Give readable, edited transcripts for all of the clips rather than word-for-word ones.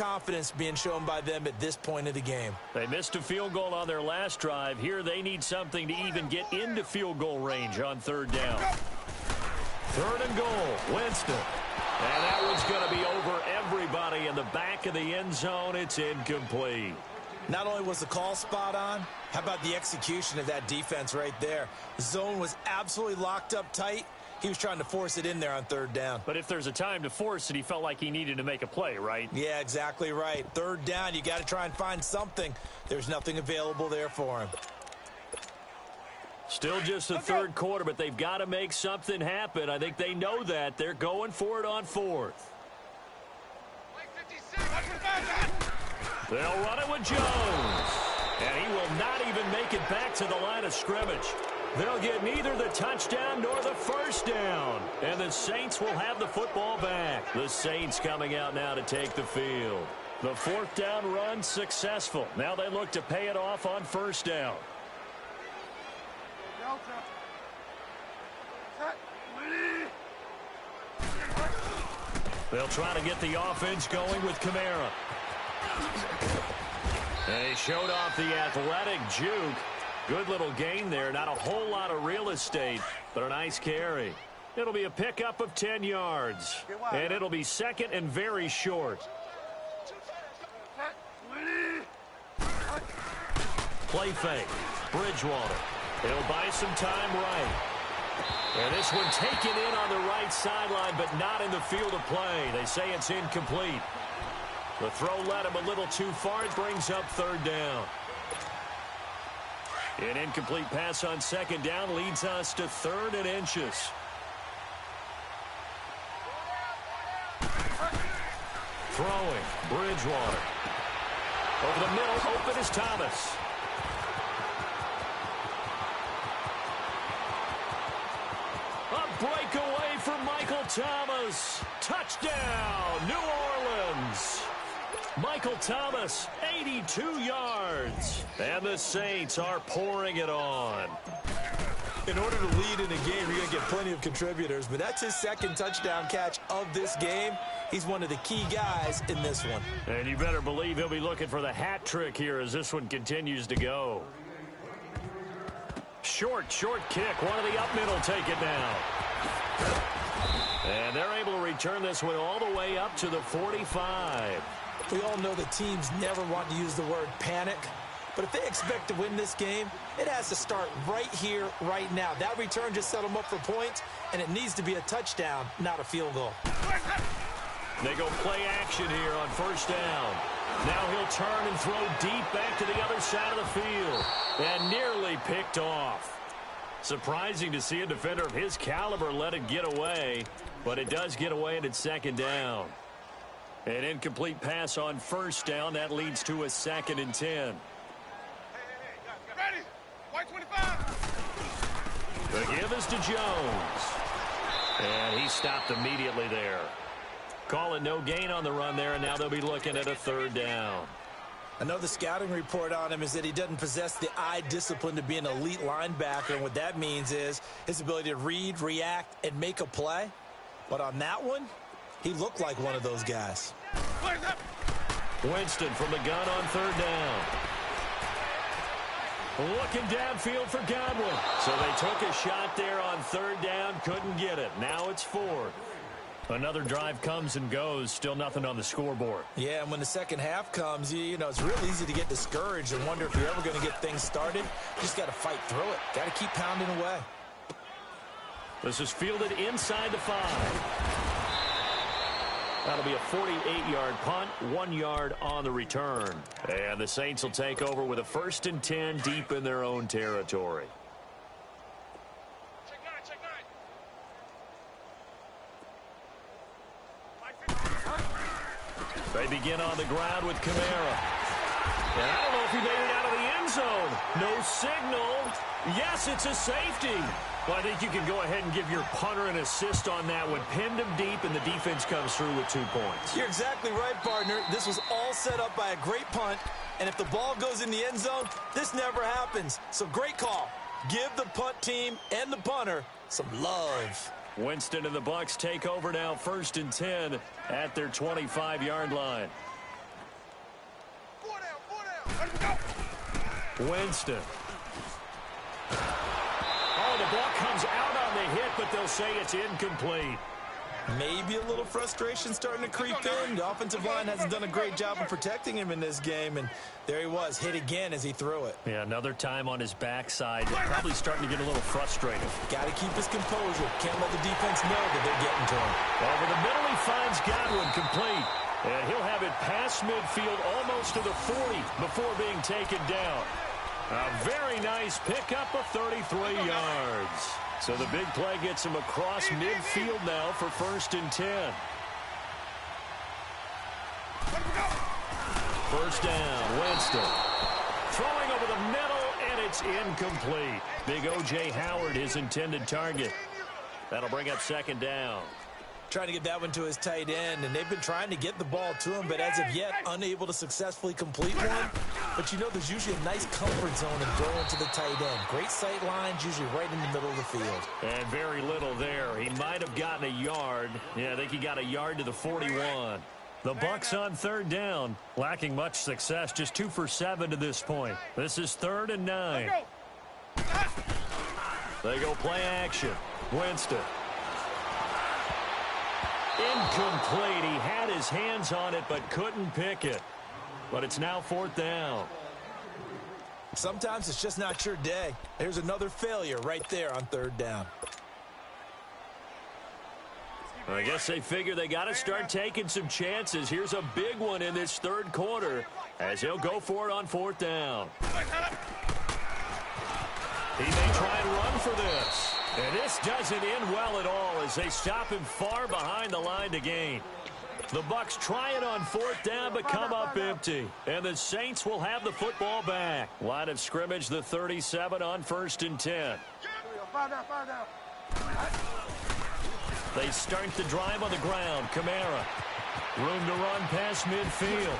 confidence being shown by them at this point of the game. They missed a field goal on their last drive. Here they need something to even get into field goal range on third down. Third and goal, Winston. And that one's going to be over everybody in the back of the end zone. It's incomplete. Not only was the call spot on, how about the execution of that defense right there? The zone was absolutely locked up tight. He was trying to force it in there on third down. But if there's a time to force it, he felt like he needed to make a play, right? Yeah, exactly right. Third down, you got to try and find something. There's nothing available there for him. Still just the third quarter, but they've got to make something happen. I think they know that. They're going for it on fourth. They'll run it with Jones. And he will not even make it back to the line of scrimmage. They'll get neither the touchdown nor the first down. And the Saints will have the football back. The Saints coming out now to take the field. The fourth down run successful. Now they look to pay it off on first down. They'll try to get the offense going with Kamara. And he showed off the athletic juke. Good little gain there. Not a whole lot of real estate, but a nice carry. It'll be a pickup of 10 yards. And it'll be second and very short. Play fake. Bridgewater. He'll buy some time right. And this one taken in on the right sideline, but not in the field of play. They say it's incomplete. The throw led him a little too far. It brings up third down. An incomplete pass on second down leads us to third and inches. Throwing. Bridgewater. Over the middle, open is Thomas. A breakaway from Michael Thomas. Touchdown, New Orleans. Michael Thomas, 82 yards. And the Saints are pouring it on. In order to lead in a game, you're going to get plenty of contributors, but that's his second touchdown catch of this game. He's one of the key guys in this one. And you better believe he'll be looking for the hat trick here as this one continues to go. Short kick. One of the up middle take it now. And they're able to return this one all the way up to the 45. We all know that teams never want to use the word panic, but if they expect to win this game, it has to start right here, right now. That return just set them up for points, and it needs to be a touchdown, not a field goal. They go play action here on first down. Now he'll turn and throw deep back to the other side of the field, and nearly picked off. Surprising to see a defender of his caliber let it get away, but it does get away and it's second down. An incomplete pass on first down. That leads to a second and 10. Ready? White 25. The give is to Jones. And he stopped immediately there. Calling no gain on the run there, and now they'll be looking at a third down. I know the scouting report on him is that he doesn't possess the eye discipline to be an elite linebacker, and what that means is his ability to read, react, and make a play. But on that one, he looked like one of those guys. Winston from the gun on third down. Looking downfield for Godwin. So they took a shot there on third down, couldn't get it. Now it's fourth. Another drive comes and goes, still nothing on the scoreboard. Yeah, and when the second half comes, you know, it's real easy to get discouraged and wonder if you're ever going to get things started. You just got to fight through it. Got to keep pounding away. This is fielded inside the 5. That'll be a 48-yard punt, 1 yard on the return. And the Saints will take over with a 1st and 10 deep in their own territory. They begin on the ground with Kamara. And I don't know if he made it out of the end zone. No signal. Yes, it's a safety. Well, I think you can go ahead and give your punter an assist on that one. Pinned him deep, and the defense comes through with 2 points. You're exactly right, partner. This was all set up by a great punt, and if the ball goes in the end zone, this never happens. So great call. Give the punt team and the punter some love. Winston and the Bucs take over now, 1st and 10 at their 25-yard line. Winston. Oh, the ball comes out on the hit, but they'll say it's incomplete. Maybe a little frustration starting to creep in. The offensive line hasn't done a great job of protecting him in this game, and there he was, hit again as he threw it. Yeah, another time on his backside. Probably starting to get a little frustrated. Got to keep his composure. Can't let the defense know that they're getting to him. Over the middle, he finds Godwin complete. And he'll have it past midfield almost to the 40 before being taken down. A very nice pickup of 33 yards. So the big play gets him across midfield now for 1st and 10. First down, Winston. Throwing over the middle, and it's incomplete. Big O.J. Howard, his intended target. That'll bring up 2nd down. Trying to get that one to his tight end, and they've been trying to get the ball to him, but as of yet, unable to successfully complete one. But you know there's usually a nice comfort zone in throwing to the tight end. Great sight lines, usually right in the middle of the field. And very little there. He might have gotten a yard. Yeah, I think he got a yard to the 41. The Bucs on 3rd down, lacking much success, just 2 for 7 to this point. This is 3rd and 9. They go play action. Winston. Incomplete. He had his hands on it but couldn't pick it. But it's now 4th down. Sometimes it's just not your day. There's another failure right there on 3rd down. I guess they figure they got to start taking some chances. Here's a big one in this 3rd quarter as he'll go for it on 4th down. He may try and run for this. And this doesn't end well at all as they stop him far behind the line to gain. The Bucs try it on 4th down but come up empty. And the Saints will have the football back. Line of scrimmage, the 37 on 1st and 10. They start the drive on the ground. Kamara. Room to run past midfield.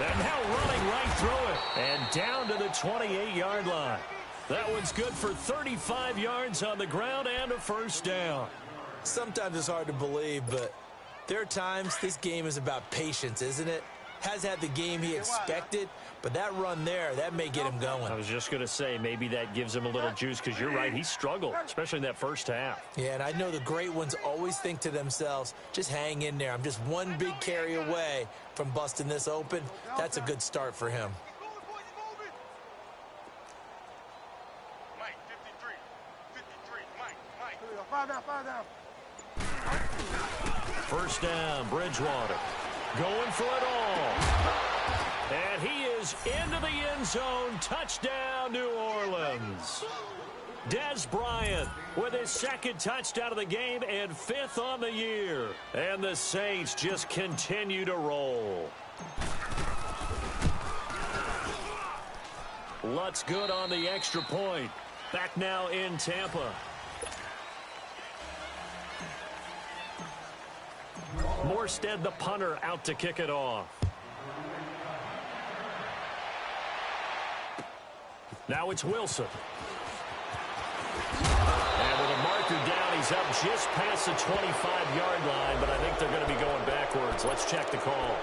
And now running right through it. And down to the 28-yard line. That one's good for 35 yards on the ground and a 1st down. Sometimes it's hard to believe, but there are times this game is about patience, isn't it? Has had the game he expected, but that run there, that may get him going. I was just going to say, maybe that gives him a little juice because you're right, he struggled, especially in that 1st half. Yeah, and I know the great ones always think to themselves, just hang in there. I'm just one big carry away from busting this open. That's a good start for him. First down, Bridgewater. Going for it all. And he is into the end zone. Touchdown, New Orleans. Dez Bryant with his 2nd touchdown of the game and 5th on the year. And the Saints just continue to roll. Lutz good on the extra point. Back now in Tampa. Morstead, the punter, out to kick it off. Now it's Wilson. And with a marker down, he's up just past the 25-yard line, but I think they're going to be going backwards. Let's check the call.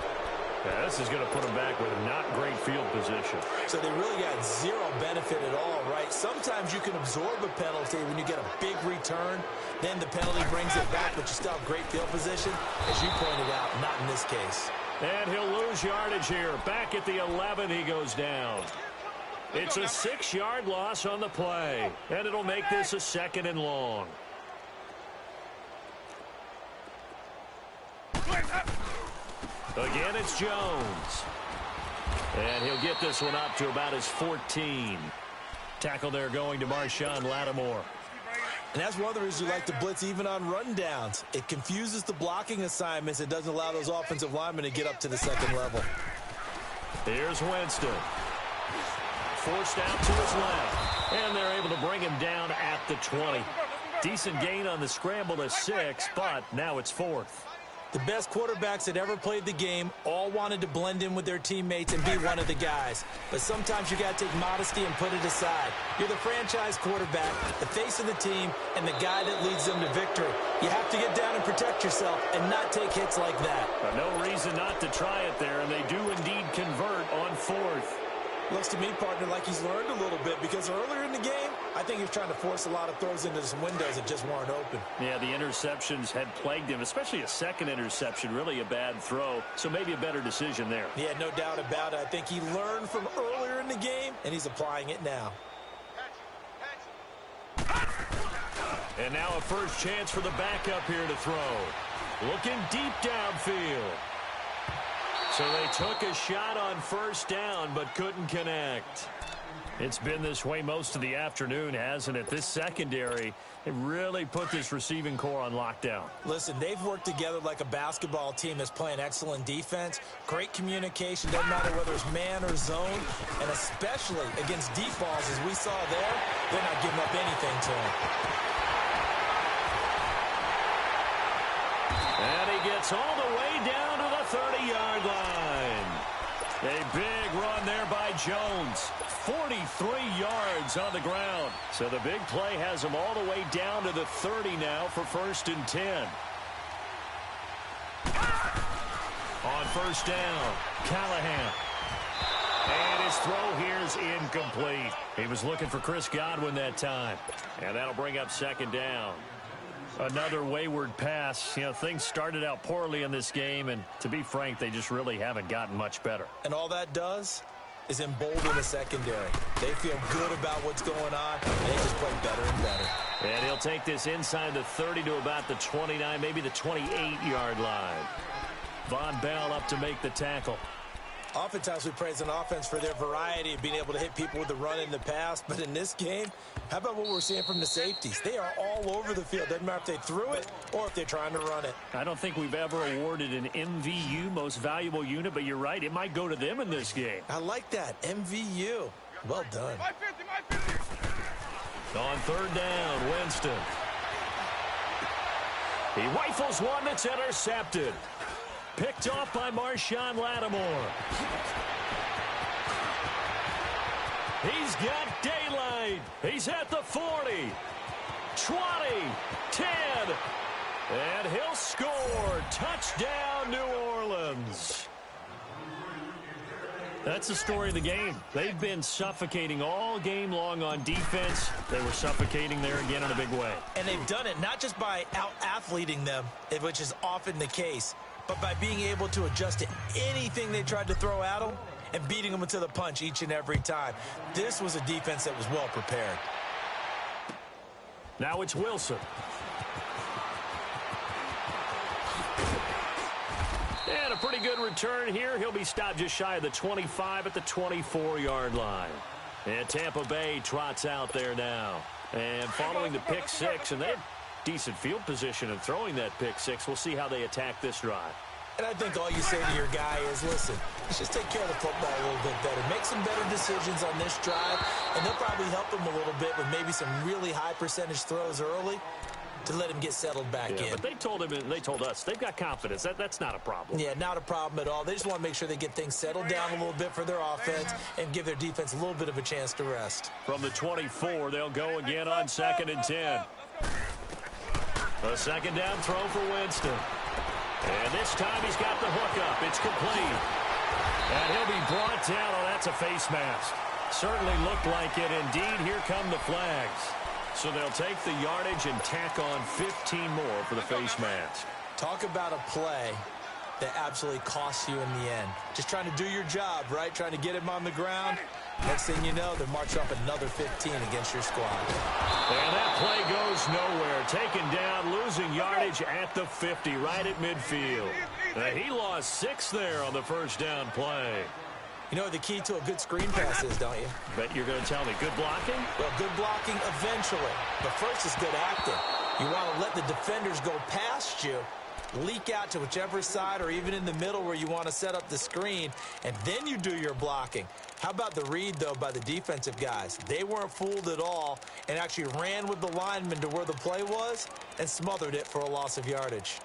Yeah, this is going to put them back with not great field position. So they really got zero benefit at all, right? Sometimes you can absorb a penalty when you get a big return. Then the penalty brings it back, but you still have great field position. As you pointed out, not in this case. And he'll lose yardage here. Back at the 11, he goes down. It's a 6-yard loss on the play. And it'll make this a 2nd and long. Again, it's Jones. And he'll get this one up to about his 14. Tackle there going to Marshawn Lattimore. And that's one of the reasons you like to blitz even on rundowns. It confuses the blocking assignments. It doesn't allow those offensive linemen to get up to the 2nd level. Here's Winston. Forced out to his left. And they're able to bring him down at the 20. Decent gain on the scramble to 6, but now it's 4th. The best quarterbacks that ever played the game all wanted to blend in with their teammates and be one of the guys. But sometimes you got to take modesty and put it aside. You're the franchise quarterback, the face of the team, and the guy that leads them to victory. You have to get down and protect yourself and not take hits like that. No reason not to try it there, and they do indeed convert on 4th. Looks to me, partner, like he's learned a little bit because earlier in the game, I think he was trying to force a lot of throws into some windows that just weren't open. Yeah, the interceptions had plagued him, especially a second interception, really a bad throw. So maybe a better decision there. Yeah, no doubt about it. I think he learned from earlier in the game, and he's applying it now. And now a first chance for the backup here to throw. Looking deep downfield. So they took a shot on first down, but couldn't connect. It's been this way most of the afternoon, hasn't it? This secondary, they really put this receiving core on lockdown. Listen, they've worked together like a basketball team that's playing excellent defense. Great communication, doesn't matter whether it's man or zone. And especially against deep balls, as we saw there, they're not giving up anything to him. And he gets all the way down to the 30-yard line. A big run there by Jones. 43 yards on the ground. So the big play has him all the way down to the 30 now for 1st and 10. On first down, Callahan. And his throw here is incomplete. He was looking for Chris Godwin that time. And that'll bring up 2nd down. Another wayward pass. You know, things started out poorly in this game, and to be frank, they just really haven't gotten much better. And all that does is embolden the secondary. They feel good about what's going on, and they just play better and better. And he'll take this inside the 30 to about the 29, maybe the 28-yard line. Von Bell up to make the tackle. Oftentimes we praise an offense for their variety of being able to hit people with the run in the past. But in this game, how about what we're seeing from the safeties? They are all over the field. Doesn't matter if they threw it or if they're trying to run it. I don't think we've ever awarded an MVU, most valuable unit, but you're right. It might go to them in this game. I like that. MVU. Well done. On 3rd down, Winston. He rifles one that's intercepted. Picked off by Marshawn Lattimore. He's got daylight. He's at the 40, 20, 10, and he'll score. Touchdown, New Orleans. That's the story of the game. They've been suffocating all game long on defense. They were suffocating there again in a big way. And they've done it not just by out-athleting them, which is often the case, but by being able to adjust to anything they tried to throw at them and beating them to the punch each and every time. This was a defense that was well prepared. Now it's Wilson. And a pretty good return here. He'll be stopped just shy of the 25 at the 24-yard line. And Tampa Bay trots out there now. And following the pick six, and they have decent field position in throwing that pick six. We'll see how they attack this drive. And I think all you say to your guy is, listen, let's just take care of the football a little bit better. Make some better decisions on this drive, and they'll probably help him a little bit with maybe some really high percentage throws early to let him get settled back in. But they told him, and they told us, they've got confidence. That's not a problem. Yeah, not a problem at all. They just want to make sure they get things settled down a little bit for their offense and give their defense a little bit of a chance to rest. From the 24, they'll go again on 2nd and 10. A 2nd down throw for Winston. And this time he's got the hook up. It's complete. And he'll be brought down. Oh, that's a face mask. Certainly looked like it. Indeed, here come the flags. So they'll take the yardage and tack on 15 more for the face mask. Talk about a play that absolutely costs you in the end. Just trying to do your job, right? Trying to get him on the ground. Next thing you know, they're marching up another 15 against your squad. And that play goes nowhere. Taken down, losing yardage at the 50, right at midfield. He lost 6 there on the first down play. You know what the key to a good screen pass is, don't you? Bet you're going to tell me. Good blocking? Well, good blocking eventually. But first is good acting. You want to let the defenders go past you, leak out to whichever side or even in the middle where you want to set up the screen, and then you do your blocking. How about the read, though, by the defensive guys? They weren't fooled at all and actually ran with the lineman to where the play was and smothered it for a loss of yardage.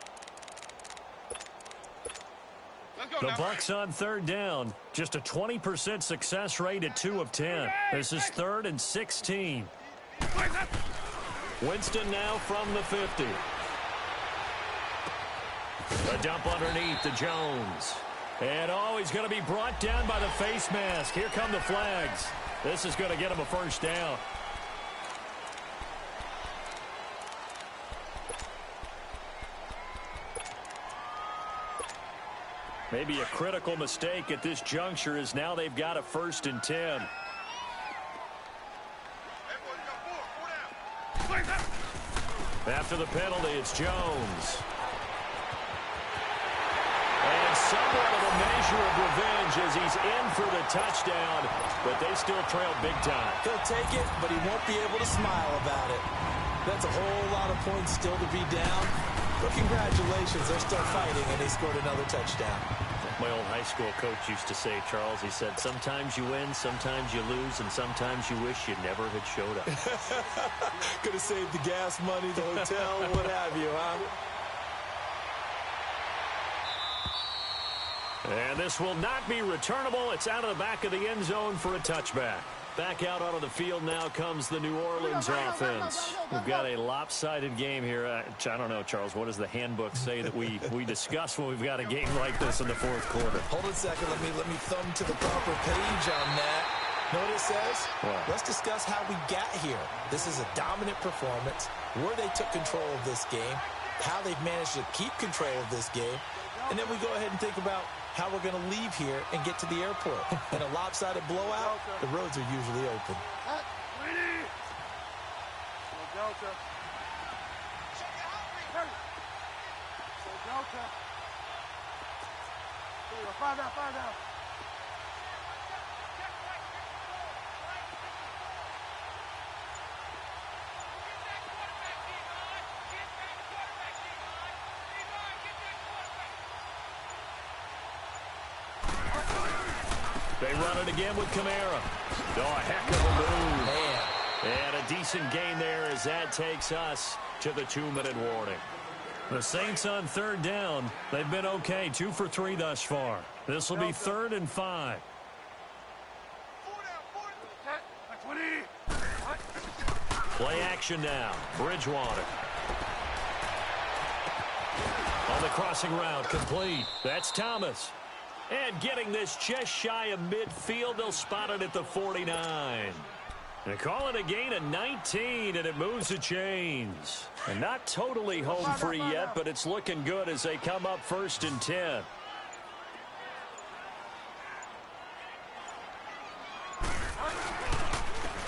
The Bucks on 3rd down. Just a 20% success rate at 2 of 10. This is 3rd and 16. Winston now from the 50. A dump underneath to Jones. And, oh, he's going to be brought down by the face mask. Here come the flags. This is going to get him a first down. Maybe a critical mistake at this juncture is now they've got a 1st and 10. After the penalty, it's Jones. And somewhat of a measure of revenge as he's in for the touchdown, but they still trail big time. He'll take it, but he won't be able to smile about it. That's a whole lot of points still to be down. But congratulations, they're still fighting, and they scored another touchdown. My old high school coach used to say, Charles, he said, sometimes you win, sometimes you lose, and sometimes you wish you never had showed up. Could have saved the gas money, the hotel, what have you, huh? And this will not be returnable. It's out of the back of the end zone for a touchback. Back out onto the field now comes the New Orleans offense. We've got a lopsided game here. I don't know, Charles, what does the handbook say that we discuss when we've got a game like this in the 4th quarter? Hold on a second. Let me thumb to the proper page on that. Know what it says? What? Let's discuss how we got here. This is a dominant performance, where they took control of this game, how they've managed to keep control of this game, and then we go ahead and think about how we're going to leave here and get to the airport. In a lopsided blowout, the roads are usually open. They run it again with Kamara. Oh, a heck of a move. Man. And a decent gain there as that takes us to the 2-minute warning. The Saints on 3rd down. They've been okay, 2 for 3 thus far. This will be 3rd and 5. Play action now. Bridgewater. On the crossing route, complete. That's Thomas. And getting this just shy of midfield, they'll spot it at the 49. They call it a gain of 19, and it moves the chains. And not totally home free yet, but it's looking good as they come up 1st and 10.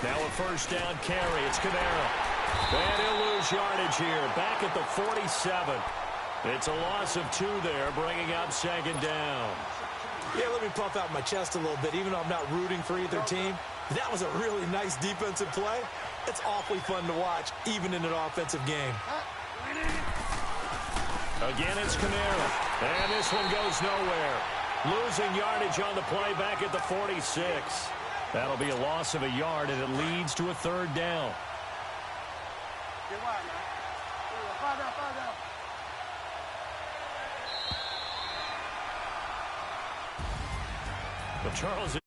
Now a 1st down carry. It's Kamara. And he'll lose yardage here. Back at the 47. It's a loss of 2 there, bringing up 2nd down. Yeah, let me puff out my chest a little bit. Even though I'm not rooting for either team, that was a really nice defensive play. It's awfully fun to watch, even in an offensive game. Again, it's Kamara. And this one goes nowhere. Losing yardage on the play back at the 46. That'll be a loss of a yard, and it leads to a 3rd down. But Charles...